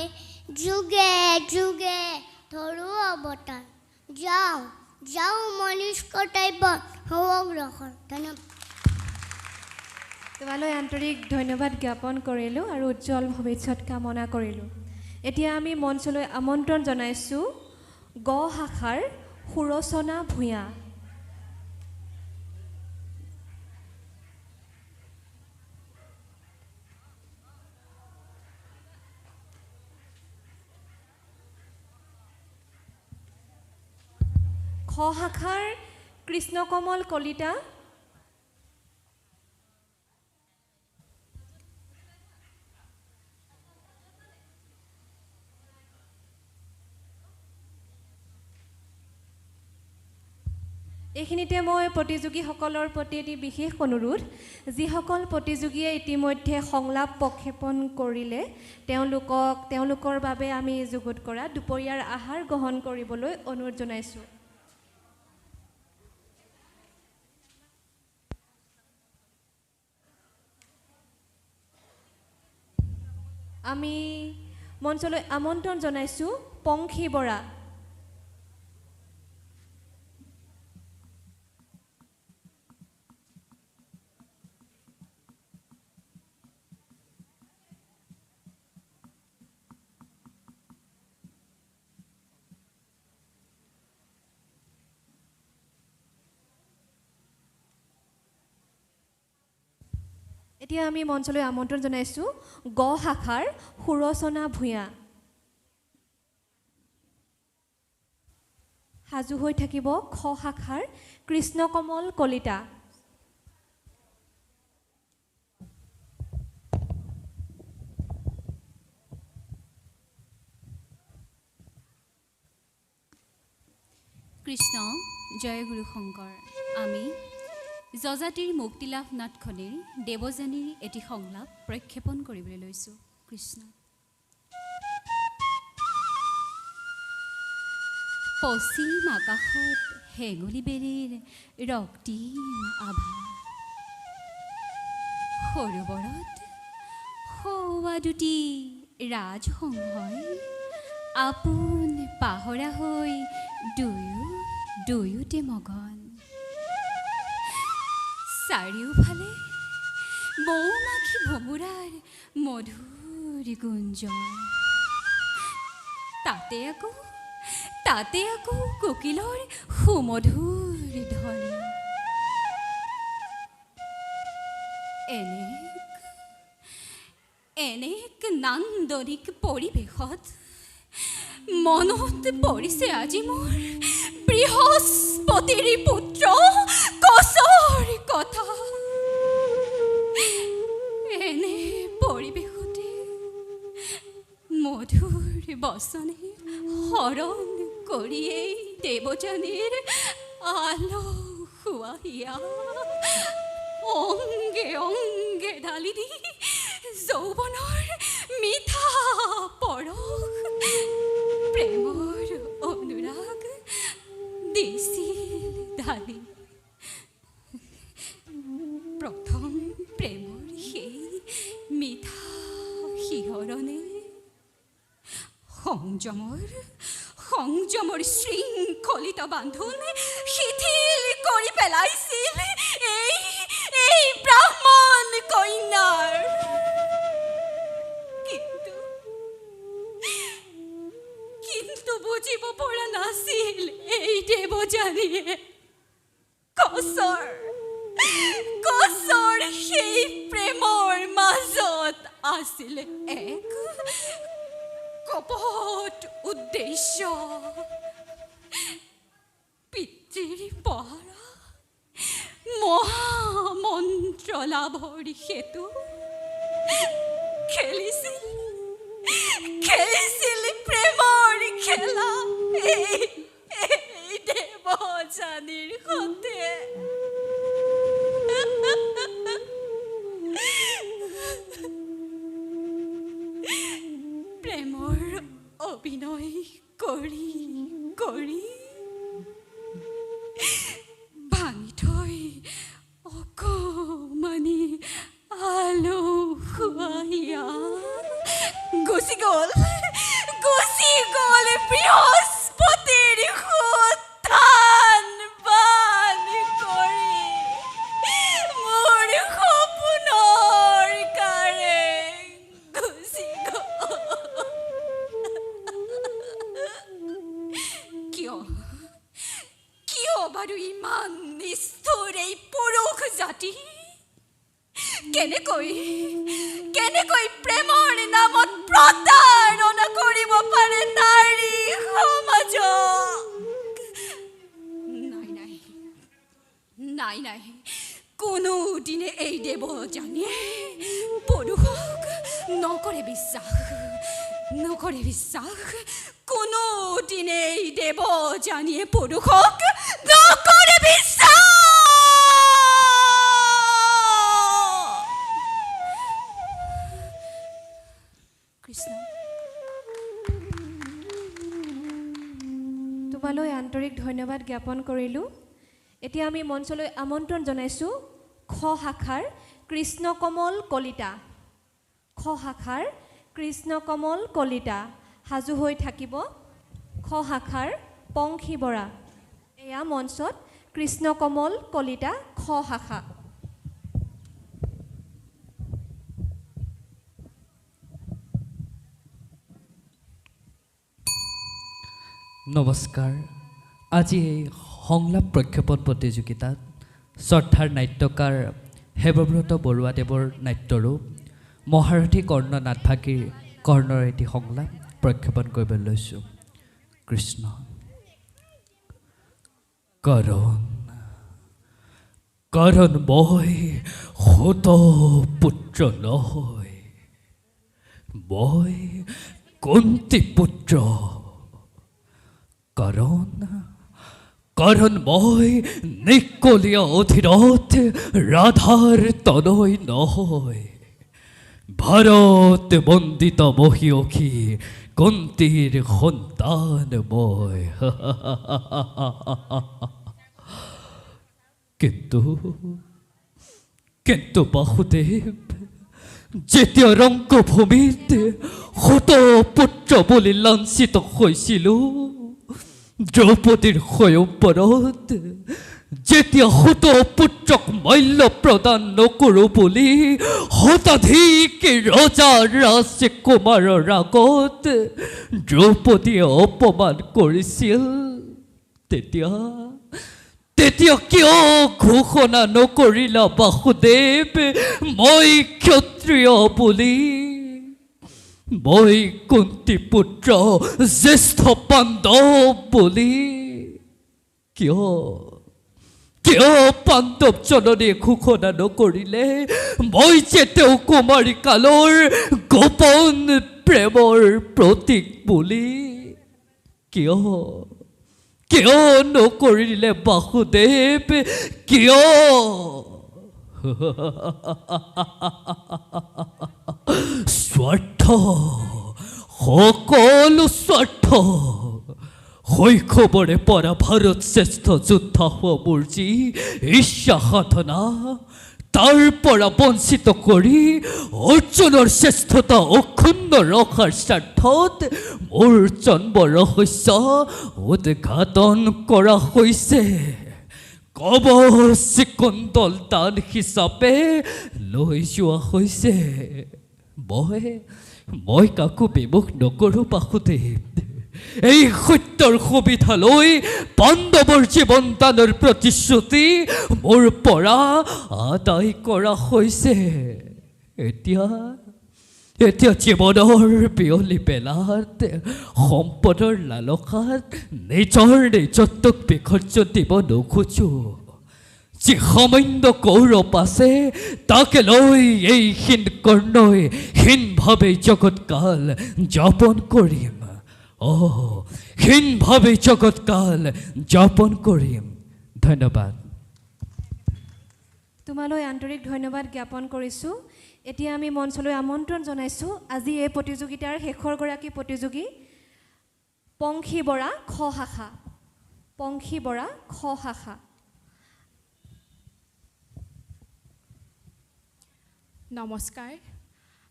যুগে যুগে ধৰো অৱতাৰ যাওঁ মনীষ কৰ্তব্য সংগ্ৰহণ ধন্যবাদ তোমালৈ আন্তৰিক ধন্যবাদ জ্ঞাপন কৰিলোঁ আৰু উজ্জ্বল ভৱিষ্যত কামনা কৰিলোঁ এতিয়া আমি মঞ্চলৈ আমন্ত্ৰণ জনাইছোঁ গ শাখাৰ সুৰচনা ভূঞা খ শাখাৰ কৃষ্ণকমল কলিতা এইখিনিতে মই প্ৰতিযোগীসকলৰ প্ৰতি এটি বিশেষ অনুৰোধ যিসকল প্ৰতিযোগীয়ে ইতিমধ্যে সংলাপ প্ৰক্ষেপণ কৰিলে তেওঁলোকৰ বাবে আমি যুগুত কৰা দুপৰীয়াৰ আহাৰ গ্ৰহণ কৰিবলৈ অনুৰোধ জনাইছোঁ আমি মঞ্চলৈ আমন্ত্ৰণ জনাইছোঁ পংখী বৰা এতিয়া আমি মঞ্চলৈ আমন্ত্ৰণ জনাইছোঁ গ শাখাৰ সুৰচনা ভূঞা সাজু হৈ থাকিব খ শাখাৰ কৃষ্ণকমল কলিতা কৃষ্ণ জয় গুৰু শংকৰ আমি যজাতিৰ মুক্তিলাভ নাটখনিৰ দেৱযানীৰ এটি সংলাপ প্ৰক্ষেপণ কৰিবলৈ লৈছোঁ কৃষ্ণ পশ্চিম আকাশত হেঙুলি বেৰীৰ ৰক্তিম আভা সৰোবৰত সৌৱা দুটি ৰাজসংহই আপোন পাহৰা হৈ দুয়োতে মগন চাৰিওফালে মৌমাখি ভমুৰাৰ মধুৰ গুঞ্জন তাতে আকৌ কোকিলৰ সুমধুৰ ধ্বনি এনেক নান্দনিক পৰিৱেশত মনত পৰিছে আজি মোৰ বৃহস্পতিৰ পুত্ৰ কচৰ কথা এনে পৰিৱেশতে মধুৰ বচনে হৰণ কৰিয়েই দেৱযানীৰ আলসুৱাহিয়া অংগে অংগে ঢালি দি যৌৱনৰ মিঠা পৰশ প্ৰেমৰ অনুৰাগ দিছিল ঢালি প্ৰথম প্ৰেমৰ সেই মিঠা শিহৰণে সংযমৰ শৃংখলিত বান্ধোন শিথিল কৰি পেলাইছিল এই ব্ৰাহ্মণ কন্যাৰ কিন্তু বুজিব পৰা নাছিল এই দেৱযানীয়ে কচৰ সেই প্ৰেমৰ মাজত আছিলে এক কপট উদ্দেশ্য পিতৃৰ পহৰা প্ৰলাভৰ সেতু খেলিছিল প্ৰেমৰ খেলা এই দেৱযানীৰ সতে। প্ৰেমৰ অভিনয় কৰি কৰি ভাঙি থৈ অকমানি আলসুৱাইয়া গুচি গ'ল বৃহস্পতিৰ সন্তান বান কৰি মোৰ সপোনৰ কাৰে গুচি গ'ল। কিয় বাৰু ইমান নিষ্ঠুৰ এই পুৰুষ জাতি? কেনেকৈ প্ৰেমৰ নামত প্ৰতাৰণা কৰিব পাৰে নাৰী সমাজক? নাই কোনোদিনে এই দেৱযানীয়ে পুৰুষক নকৰে বিশ্বাস। কোনোদিনে এই দেৱযানীয়ে পুৰুষক নকৰে বিশ্বাস। কৃষ্ণ, তোমালৈ আন্তৰিক ধন্যবাদ জ্ঞাপন কৰিলোঁ। এতিয়া আমি মঞ্চলৈ আমন্ত্ৰণ জনাইছোঁ খ শাখাৰ কৃষ্ণকমল কলিতা সাজু হৈ থাকিব। খ শাখাৰ পংখী বৰা এয়া মঞ্চত কৃষ্ণকমল কলিতা খ শাখা। নমস্কাৰ। আজি এই সংলাপ প্ৰক্ষেপণ প্ৰতিযোগিতাত শ্ৰদ্ধাৰ নাট্যকাৰ হেমব্ৰত বৰুৱাদেৱৰ নাট্যৰূপ মহাৰথী কৰ্ণ নাটভাগীৰ কৰ্ণৰ এটি সংলাপ প্ৰক্ষেপণ কৰিবলৈ লৈছোঁ। কৃষ্ণ। কাৰণ মই সত পুত্ৰ নহয়, মই কুন্তী পুত্ৰ। কাৰণ মই নিকলীয়া অধীনত ৰাধাৰ তনয় নহয়, ভাৰত বন্দিত মহিয়সী কুন্তীৰ সন্তান মই। কিন্তু বাসুদেৱ, যেতিয়া ৰংগভূমিত সত পুত্ৰ বুলি লাঞ্ছিত হৈছিলোঁ, দ্ৰৌপদীৰ স্বয়ংবৰত যেতিয়া সত পুত্ৰক মল্য প্ৰদান নকৰোঁ বুলি শতাধিক ৰজা ৰাজকুমাৰৰ আগত দ্ৰৌপদীয়ে অপমান কৰিছিল, তেতিয়া কিয় ঘোষণা নকৰিলা বাসুদেৱ মই ক্ষত্ৰিয় বুলি? মই কুন্তী পুত্ৰ জ্যেষ্ঠ পাণ্ডৱ বুলি? কিয় পাণ্ডৱ জননীয়ে ঘোষণা নকৰিলে মই যে তেওঁ কুমাৰী কালৰ গোপন প্ৰেমৰ প্ৰতীক বুলি? কিয় নকৰিলে বাসুদেৱ? কিয়? স্বাৰ্থ, সকলো স্বাৰ্থ। শৈশৱৰে পৰা ভাৰত শ্ৰেষ্ঠ যোদ্ধা হোৱা মোৰ যি ইচ্ছা সাধনা, তাৰ পৰা বঞ্চিত কৰি অৰ্জুনৰ শ্ৰেষ্ঠতা অক্ষুণ্ণ ৰখাৰ স্বাৰ্থত মোৰ জন্ম ৰহস্য উদ্ঘাটন কৰা হৈছে। কবচ কুণ্ডল দান হিচাপে লৈ যোৱা হৈছে। মই কাকো বিমুখ নকৰোঁ বাসুদেৱ। এই সত্যৰ সুবিধা লৈ পাণ্ডৱৰ জীৱন দানৰ প্ৰতিশ্ৰুতি মোৰ পৰা আদায় কৰা হৈছে। এতিয়া জীৱনৰ পিয়লি বেলাত সম্পদৰ লালসাত নিজৰ নিজত্বক বিসৰ্জন দিব নোখোজোঁ। যি সামান্য কৌৰৱ আছে তাকে লৈ এই হীন কৰ্ণই হীনভাৱে জগৎকাল যাপন কৰিম হীনভাৱে জগৎকাল যাপন কৰিম ধন্যবাদ তোমালৈ আন্তৰিক ধন্যবাদ জ্ঞাপন কৰিছোঁ এতিয়া আমি মঞ্চলৈ আমন্ত্ৰণ জনাইছোঁ আজি এই প্ৰতিযোগিতাৰ শেষৰগৰাকী প্ৰতিযোগী পংখী বৰা খ শাখা পংখী বৰা খ শাখা নমস্কাৰ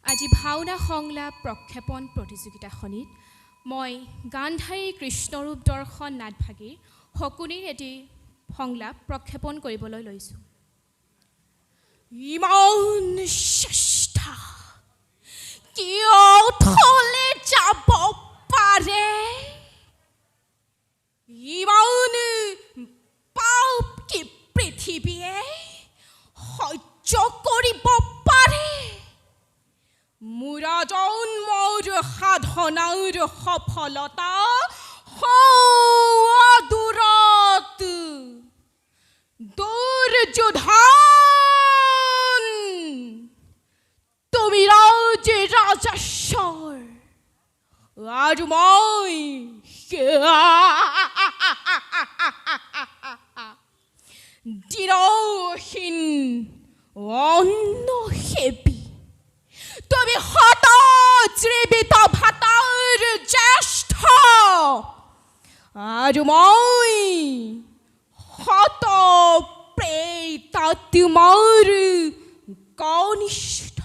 আজি ভাওনা সংলাপ প্ৰক্ষেপণ প্ৰতিযোগিতাখনিত মই গান্ধাৰী কৃষ্ণৰূপ দৰ্শন নাটভাগীৰ শকুনিৰ এটি সংলাপ প্ৰক্ষেপণ কৰিবলৈ লৈছোঁ ইমান চেষ্টা কিয় থলে যাব পাৰে ইমান পাপ কি পৃথিৱীয়ে সহ্য কৰিব পাৰে মোৰ জন্মৰ সাধনাৰ সফলতা দূৰত দুৰ্যোধন তুমি ৰাজেশ্বৰ আৰু মই দিনহীন অন্নসেৱী তুমি হত জীৱিত ভাতাৰ জ্যেষ্ঠ আৰু মই হত প্ৰেত তোমাৰ কনিষ্ঠ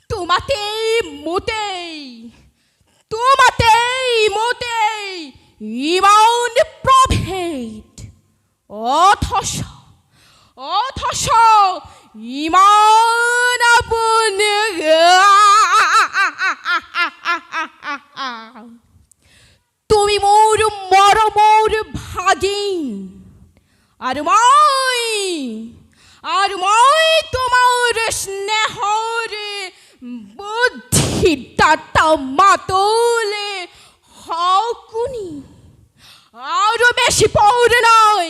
তোমাতেই মোতেই ইমান প্ৰভেদ অথচ ইমান আপুনি তুমি মোৰ মৰমৰ ভাগিন আৰু মই তোমাৰ স্নেহৰ বুদ্ধিদাতা মাতলে শকুনি আৰু বেছি পৌৰ নাই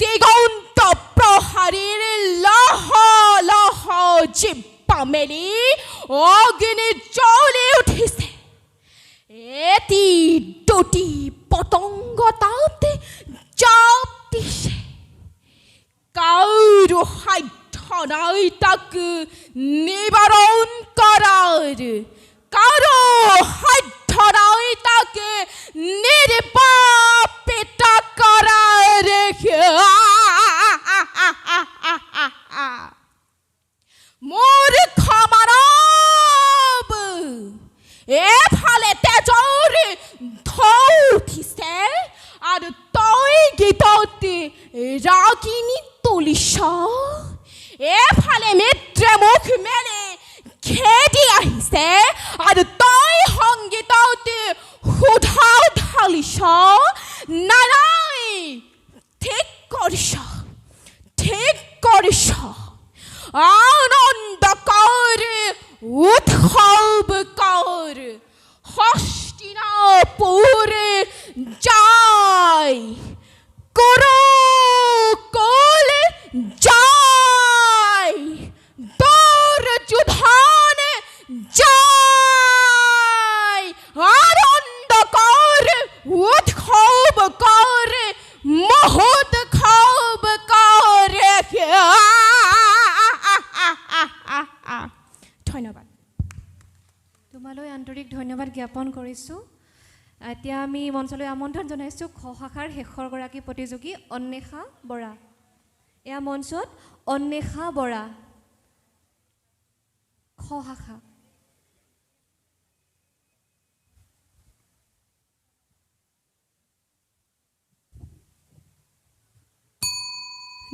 দিগন্ত প্ৰহাৰীৰ লহ লহ জিব্বা মেলি অগ্নি জ্বলি উঠিছে এটি দুটি পতংগ তাতে জাপ দিছে কাৰো সাধ্য নাই তাক নিবাৰণ কৰাৰ কাৰো সাধ্য নাই তাক নিৰ্বাপিত কৰাৰ মোৰ ক্ষমাৰব এফালে তেজৰ ঢৌ উঠিছে আৰু তই গীতত ৰাগিনী তুলিছ এফালে মিত্ৰে মুখ মেলি খেদি আহিছে আৰু তই সংগীতত সুধা ঢালিছ নাই ঠিক কৰিছ আনন্দ কৰ উৎসৱ কৰ হস্তিনাপুৰ যায় কুৰুকুল যায় দুৰ্যোধন যায় আনন্দ কৰ উৎসৱ কৰ মহোৎসৱ কৰ ধন্যবাদ তোমালৈ আন্তৰিক ধন্যবাদ জ্ঞাপন কৰিছোঁ এতিয়া আমি মঞ্চলৈ আমন্ত্ৰণ জনাইছোঁ খ শাখাৰ শেষৰগৰাকী প্ৰতিযোগী অন্বেষা বৰা এয়া মঞ্চত অন্বেষা বৰা খ শাখা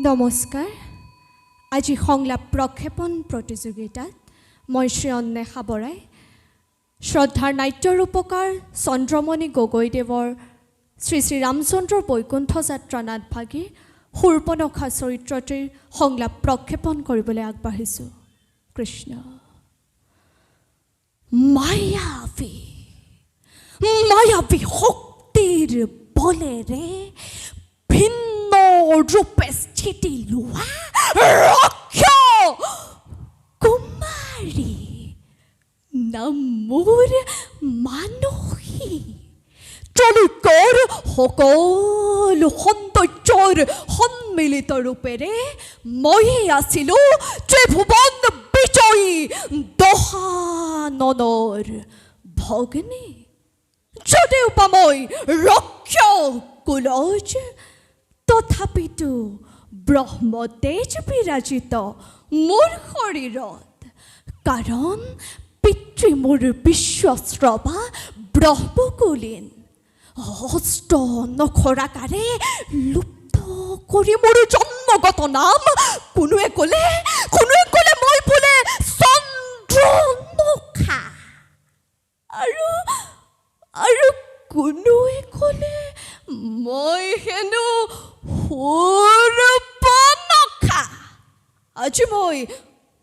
নমস্কাৰ আজি সংলাপ প্ৰক্ষেপণ প্ৰতিযোগিতাত মই শ্ৰী অন্বেষা বৰাই শ্ৰদ্ধাৰ নাট্য ৰূপকাৰ চন্দ্ৰমণি গগৈদেৱৰ শ্ৰী শ্ৰী ৰামচন্দ্ৰ বৈকুণ্ঠ যাত্ৰা নাটভাগীৰ শূৰ্পণখা চৰিত্ৰটিৰ সংলাপ প্ৰক্ষেপণ কৰিবলৈ আগবাঢ়িছোঁ কৃষ্ণ মায়াবী শক্তিৰ বলেৰে ভিন্ন ৰূপে স্থিতি লোৱা ৰক্ষ কুমাৰী নাম মোৰ মানসী তেওঁলোকৰ সকলো সৌন্দৰ্যৰ সন্মিলিত ৰূপেৰে মইয়ে আছিলোঁ ত্ৰিভুৱন বিজয়ী দশাননৰ ভগ্নী যদিও বা মই ৰক্ষ কুলজ তথাপিতো ব্ৰহ্মতেজ বিৰাজিত মোৰ শৰীৰত কাৰণ পিতৃ মোৰ বিশ্বস্ৰৱা ব্ৰহ্মকুলীন হস্ত নখৰাকাৰে লুপ্ত কৰি মোৰ জন্মগত নাম কোনোৱে ক'লে মই বোলে চন্দ্ৰনখা আৰু কোনোৱে ক'লে মই হেনো সূৰ্পনখা আজি মই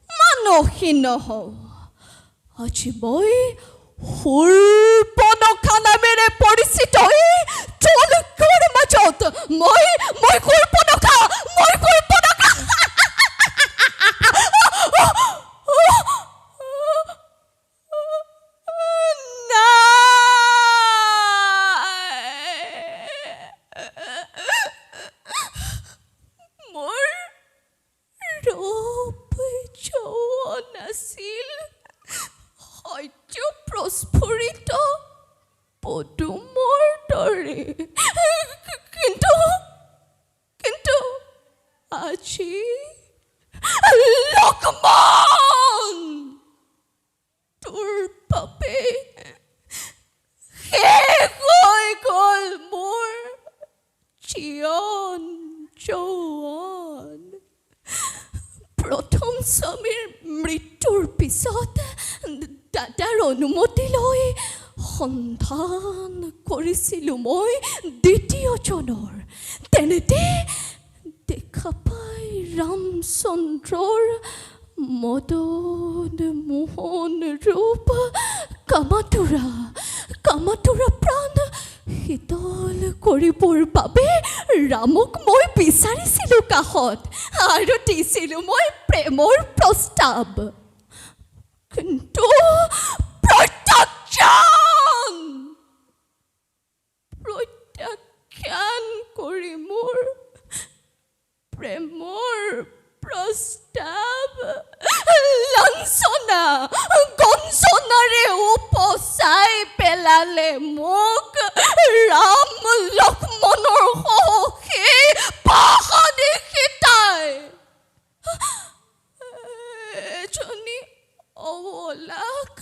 মানসী নহওঁ আজি মই সূৰ্পনখা নামেৰে পৰিচিত তেওঁলোকৰ মাজত মই সূৰ্পনখা প্ৰস্ফুৰিত পদুমৰ দৰে কিন্তু আজি লক্ষ্মণ তোৰ বাবে শেষ হৈ গ'ল মোৰ জীৱন যৌৱন প্ৰথম স্বামীৰ মৃত্যুৰ পিছত দাদাৰ অনুমতি লৈ সন্ধান কৰিছিলোঁ মই দ্বিতীয়জনৰ তেনেতে দেখা পাই ৰামচন্দ্ৰৰ মদন মোহন ৰূপ কামাতুৰা প্ৰাণ শীতল কৰিবৰ বাবে ৰামক মই বিচাৰিছিলোঁ কাষত আৰু দিছিলোঁ মই প্ৰেমৰ প্ৰস্তাৱ কিন্তু প্ৰত্যাখ্যান কৰি মোৰ প্ৰেমৰ প্ৰস্তাৱ লাঞ্ছনা গঞ্জনাৰে উপচাই পেলালে মোক ৰাম লক্ষ্মণৰ সখী পাশানি সীতাই এজনী অবলাক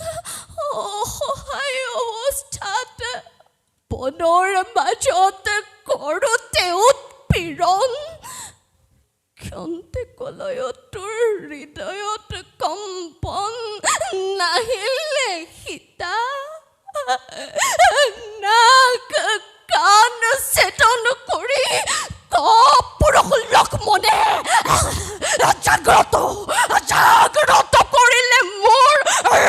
অসহায় অৱস্থাত বনৰ মাজত কৰোঁতে উৎপীড়ন ক্ষন্তেকলয়টোৰ হৃদয়ত কম্পন নাহিলে সীতা নাক কাণ চেতন কৰি পুৰুষ লক্ষ্মণে জাগ্ৰত কৰিলে মোৰ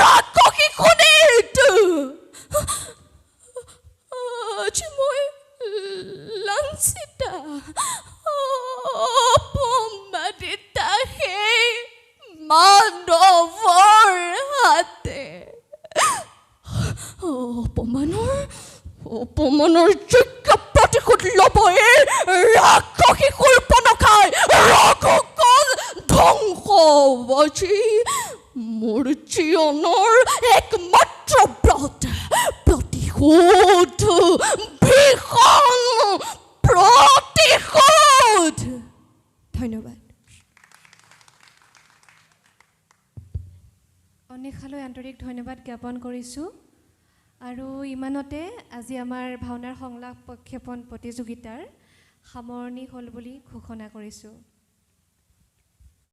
ৰাক্ষসী শৰীৰটো আজি মই লাঞ্ছিতা অপমানিতা সেই মানৱৰ হাতে অপমানৰ যোগ্য প্ৰতিশোধ ল'বই ৰাক্ষসী শূৰ্পণখাই ৰঘুকুল ধ্বংস আজি মোৰ জীৱনৰ একমাত্ৰ ব্ৰত প্ৰতিশোধ ভীষণ প্ৰতিশোধ ধন্যবাদ অনিশালৈ আন্তৰিক ধন্যবাদ জ্ঞাপন কৰিছোঁ আৰু ইমানতে আজি আমাৰ ভাওনাৰ সংলাপ প্ৰক্ষেপণ প্ৰতিযোগিতাৰ সামৰণি হ'ল বুলি ঘোষণা কৰিছোঁ।